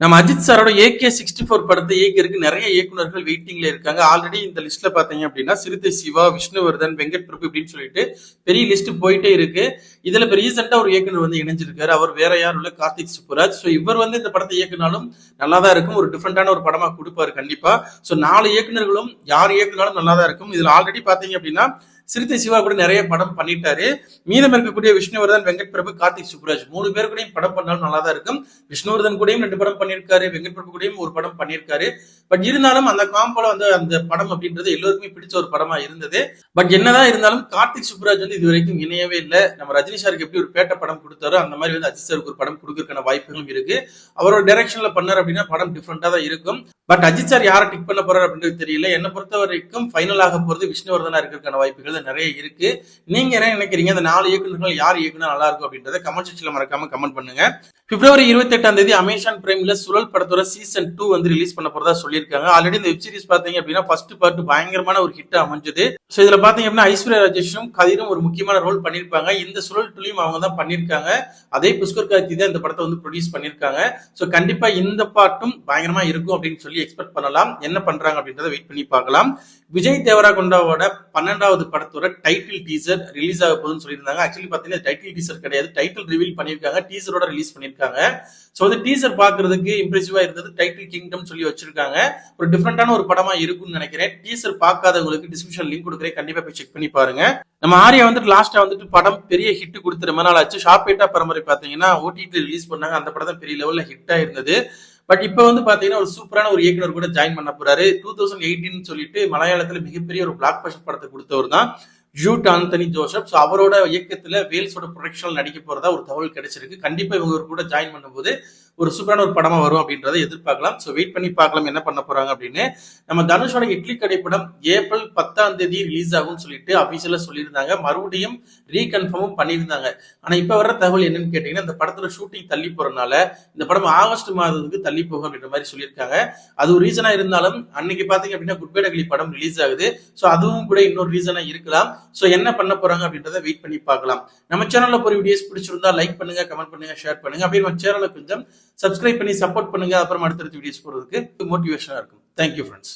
நம்ம அஜித் சாரோட AK-64 படத்தை இயக்கிருக்கு நிறைய இயக்குநர்கள் வெயிட்டிங்ல இருக்காங்க. ஆல்ரெடி இந்த லிஸ்ட்ல பாத்தீங்க அப்படின்னா சிறுத்தை சிவா, விஷ்ணுவர்தன், வெங்கட் பிரபு இப்படின்னு சொல்லிட்டு பெரிய லிஸ்ட் போயிட்டே இருக்கு. இதுல இப்ப ரீசெண்டா ஒரு இயக்குனர் வந்து இணைஞ்சிருக்காரு. அவர் வேற யாரும் இல்ல, கார்த்திக் சுப்புராஜ். சோ இவர் வந்து இந்த படத்தை இயக்குனாலும் நல்லாதான் இருக்கும். ஒரு டிஃபரெண்டான ஒரு படமா கொடுப்பாரு கண்டிப்பா. சோ 4 இயக்குநர்களும் யார் இயக்குனாலும் நல்லாதான் இருக்கும். இதுல ஆல்ரெடி பாத்தீங்க அப்படின்னா சிறுத்தை சிவா கூட நிறைய படம் பண்ணிட்டாரு. மீதம் இருக்கக்கூடிய விஷ்ணுவர்தன், வெங்கட் பிரபு, கார்த்திக் சுப்புராஜ் 3 பேர் கூடயும் படம் பண்ணாலும் நல்லா தான் இருக்கும். விஷ்ணுவர்தன் கூடயும் 2 படம் பண்ணியிருக்காரு, வெங்கட் பிரபு கூடயும் ஒரு படம் பண்ணியிருக்காரு. பட் இருந்தாலும் அந்த காம்போல வந்து அந்த படம் அப்படின்றது எல்லோருக்குமே பிடிச்ச ஒரு படமா இருந்தது. பட் என்னதான் இருந்தாலும் கார்த்திக் சுப்புராஜ் வந்து இது வரைக்கும் இணையவே இல்லை. நம்ம ரஜினி சாருக்கு எப்படி ஒரு பேட்ட படம் கொடுத்தாரோ அந்த மாதிரி வந்து அஜித் சாருக்கு ஒரு படம் கொடுக்கறதுக்கான வாய்ப்புகளும் இருக்கு. அவரோட டைரக்ஷன்ல பண்ணார் அப்படின்னா படம் டிஃப்ரெண்டா தான் இருக்கும். பட் அஜித் சார் யாரை டிக் பண்ண போறாரு அப்படின்றது தெரியல. என்னை பொறுத்த வரைக்கும் ஃபைனல் ஆக போறது விஷ்ணுவர்தனா இருக்கிறதுக்கான வாய்ப்புகள் நிறைய இருக்கு. நீங்க என்ன நினைக்கிறீங்க? அந்த 4 இயக்குநர்கள் யார் இயக்குனா நல்லா இருக்கும் அப்படின்றத கமெண்ட் செக்ஷன்ல மறக்காம கமெண்ட் பண்ணுங்க. பிப்ரவரி 28 அமேசான் பிரைம்ல சுழல் படத்தோட சீசன் 2 வந்து ரிலீஸ் பண்ண போறதா சொல்லியிருக்காங்க. ஆல்ரெடி இந்த வெப் சீரிஸ் பாத்தீங்க அப்படின்னா ஃபர்ஸ்ட் பார்ட் பயங்கரமான ஒரு ஹிட் அமைஞ்சது. சோ இதுல பாத்தீங்க அப்படின்னா ஐஸ்வர்யா ராஜேஷும் கதிரும் ஒரு முக்கியமான ரோல் பண்ணிருப்பாங்க. இந்த சுழல் துளியும் அவங்க தான் பண்ணிருக்காங்க. அதே புஷ்கர் கார்த்தி தான் இந்த படத்தை வந்து ப்ரொடியூஸ் பண்ணிருக்காங்க. சோ கண்டிப்பா இந்த பாட்டும் பயங்கரமா இருக்கும் அப்படின்னு சொல்லி எக்ஸ்பெக்ட் பண்ணலாம். என்ன பண்றாங்க அப்படின்றத வெயிட் பண்ணி பார்க்கலாம். விஜய் தேவராகொண்டாவோட 12வது படத்தோட டைட்டில் டீசர் ரிலீஸ் ஆக போகுதுன்னு சொல்லியிருந்தாங்க. ஆக்சுவலி பாத்தீங்கன்னா டைட்டில் டீசர் கிடையாது, டைட்டில் ரிவீல் பண்ணிருக்காங்க, டீசரோட ரிலீஸ் பண்ணிருக்காங்க. சோ வந்து டீசர் பாக்குறதுக்கு இம்ப்ரெசிவா இருந்தது. டைட்டில் கிங்டம் சொல்லி வச்சிருக்காங்க. ஒரு டிஃபரெண்டான ஒரு படமா இருக்கும்னு நினைக்கிறேன். டீசர் பார்க்காதவங்களுக்கு டிஸ்கிரிப்ஷன் லிங்க் கொடுக்குறேன், கண்டிப்பா போய் செக் பண்ணி பாருங்க. நம்ம ஆர்யா வந்துட்டு லாஸ்டா வந்துட்டு படம் பெரிய ஹிட் கொடுத்து ரொம்ப நாள் ஆச்சு. ஷார்பேட்டா பரம்பரை பாத்தீங்கன்னா OTT ரிலீஸ் பண்ணாங்க. அந்த படம் தான் பெரிய லெவல்ல ஹிட் ஆயிருந்தது. பட் இப்ப வந்து பாத்தீங்கன்னா ஒரு சூப்பரான ஒரு இயக்குனர் கூட ஜாயின் பண்ண போறாரு. 2018 சொல்லிட்டு மலையாளத்துல மிகப்பெரிய ஒரு பிளாக் பஸ்டர் படத்தை கொடுத்தவர் தான் ஜூட் ஆந்தனி ஜோசப். ஸோ அவரோட இயக்கத்துல வேல்ஸோட ப்ரொடக்ஷன் நடிக்க போறதா ஒரு தகவல் கிடைச்சிருக்கு. கண்டிப்பா இவங்க கூட ஜாயின் பண்ணும்போது ஒரு சூப்பரான ஒரு படமா வரும் அப்படின்றத எதிர்பார்க்கலாம். ஸோ வெயிட் பண்ணி பார்க்கலாம் என்ன பண்ண போறாங்க அப்படின்னு. நம்ம தனுஷோட இட்லி கடை படம் ஏப்ரல் 10 ரிலீஸ் ஆகும்னு சொல்லிட்டு அபிஷியலா சொல்லியிருந்தாங்க. மறுபடியும் ரீகன்ஃபார்மும் பண்ணியிருந்தாங்க. ஆனா இப்ப வர்ற தகவல் என்னன்னு கேட்டீங்கன்னா இந்த படத்துல ஷூட்டிங் தள்ளி போறதுனால இந்த படம் ஆகஸ்ட் மாதத்துக்கு தள்ளி போகும் அப்படின்ற மாதிரி சொல்லியிருக்காங்க. அது ஒரு ரீசனா இருந்தாலும் அன்னைக்கு பாத்தீங்க அப்படின்னா குட் பை டக்லி படம் ரிலீஸ் ஆகுது. ஸோ அதுவும் கூட இன்னொரு ரீசனா இருக்கலாம். சோ என்ன பண்ண போறாங்க அப்படின்றத வெயிட் பண்ணி பார்க்கலாம். நம்ம சேனல்ல போற வீடியோஸ் பிடிச்சிருந்தா லைக் பண்ணுங்க, கமெண்ட் பண்ணுங்க, ஷேர் பண்ணுங்க. அப்படியே நம்ம சேனலை கொஞ்சம் சப்ஸ்கிரைப் பண்ணி சப்போர்ட் பண்ணுங்க. அப்புறம் அடுத்தடுத்த வீடியோஸ் போறதுக்கு மோட்டிவேஷனா இருக்கும். Thank you friends.